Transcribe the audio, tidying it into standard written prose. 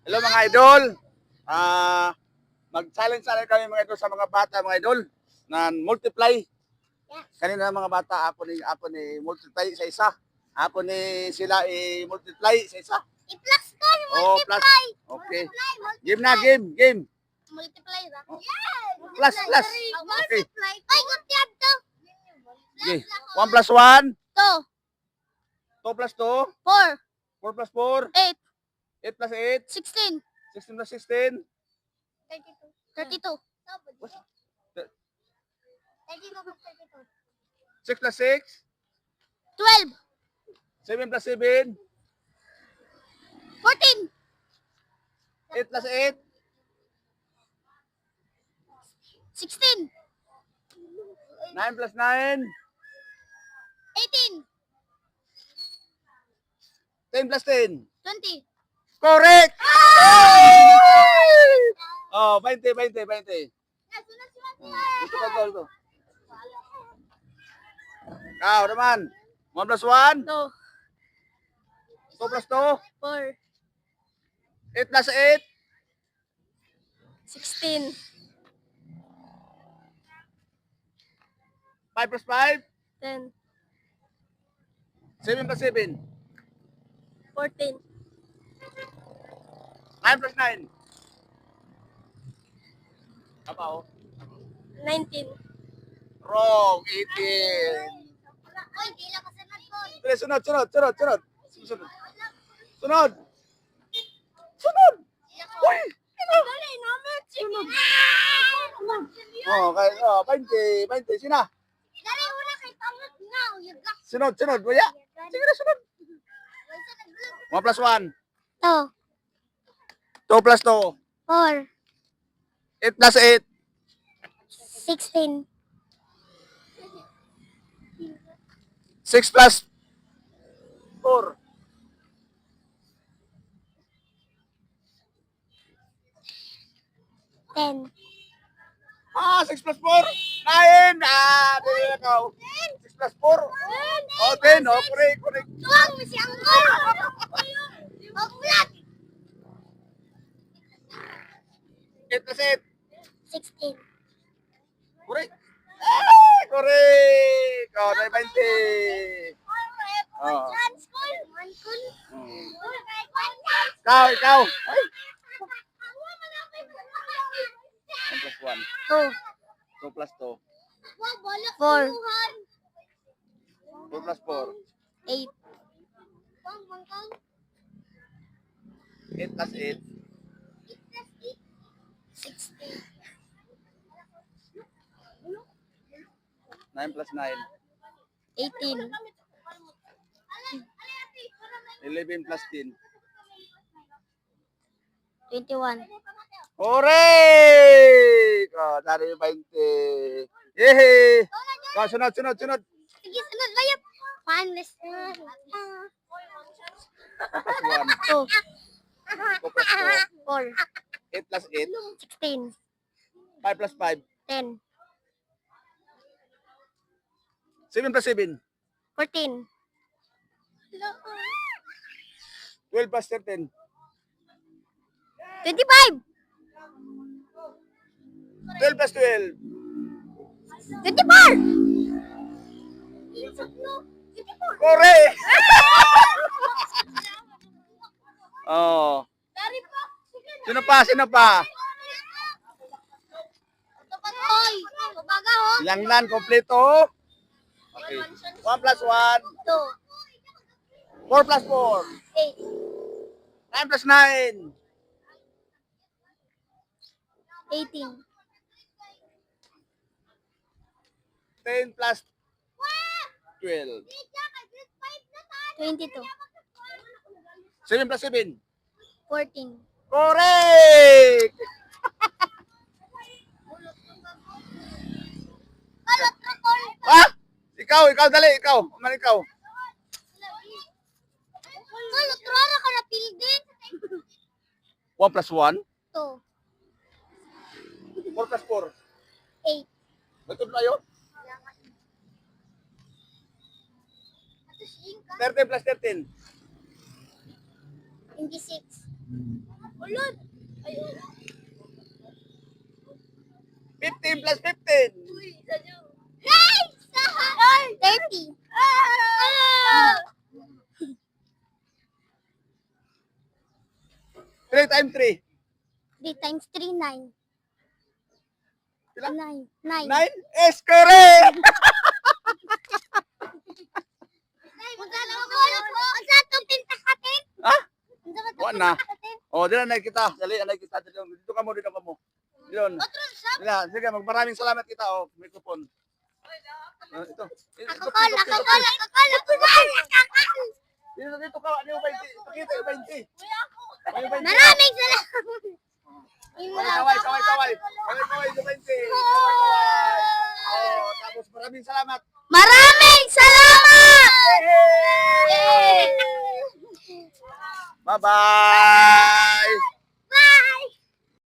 Hello mga idol. Mag-challenge kami mga idol sa mga bata mga idol na multiply. Kanina mga bata ako ni multiply sa isa. Ako ni sila i-multiply sa isa. I-plus ko, Oh, plus. multiply. Okay. Multiply. Game na, game. Multiply ba? Oh. Yes. Plus. Okay. Multiply. Ay, gutyan to. Okay. 1 plus 1. 2, 2 plus 2. 4, 4 plus 4. 8, 8 plus 8. 16, 16 plus 16. 32. 6 plus 6. 12, 7 plus 7. 14, 8 plus 8. 16, 9 plus 9. 18, 10 plus 10. 20. Correct! Oh, 20. Ito pa ito. Kau naman. 1 plus 1. 2, 2 plus 2. 4, 8 plus 8. 16, 5 plus 5. 10, 7 plus 7. 14, 9 plus 9. Apa oh? 19. Wrong. 18. Oy, di lang kasanad ko. Dali, sunod. Sunod. Uy! Dali, number 6. Oh, kay 20. Sina? Dali, una kay tangat na. Uyagak. Sunod. Waya. Sige na, sunod. 1 plus 1. 2, 2 plus 2. 4, 8 plus 8. 16, 6 plus 4. 10, 6 plus 4. 9. Dili na ka. 6 plus 4. Oh, 10. Oh, correct. Tuwang mo si Anggol. Magbulat. 8 plus 8. 16. Correct. Correct. Oh, 20. Oh. Ikaw. Ay. 1 plus 1. 2, 2 plus 2. 4, 2 plus 4. 8, 8 plus 8. 16, 9 plus 9. 18, 11 plus 10. 21. Correct! Oh, dari 20. Yehey! Oh, sunod. Sige, sunod ba yun? 1 less. 2 plus 1. 2, 2 plus 2. 4, 8 plus 8. 16, 5 plus 5. 10, 7 plus 7. 14, 12 plus 13. 25, 12 plus 12. 24. Correct! Oh. Sino pa? Oy, baga ho. Ilang nan kompleto? Okay. 1 plus 1. 2, 4 plus 4. 8, 9 plus 9. 18, 10 plus 12. 22, 7 plus 7. 14. Correct! Ikaw, dali, ikaw. Man, ikaw. Trara ka na pildin. 1 plus 1. 2, 4 plus 4. 8, Matod na yun? 13 plus 13. 26, Ulod. Ay, 15 plus 15. uy, isa nyo. Nice! 30. 3 times 3. 3 times 3, 9. Ilan? 9. 9 is correct! Unsa itong pinta-katin? Ha? Unsa ba itong Kuha na. pinta-katin? Oh, dila na kita. Dali, anay kita. Dito ka mo, dito ka mo. Dito. Dila, sige, magmaraming salamat kita. Oh, microphone. Ito. Ako call. Dito ka, ano yung 20? Pakita yung 20. Ano yung 20? Maraming salamat. Kaway, yung 20. Oh, tapos maraming salamat. Maraming salamat! Bye-bye!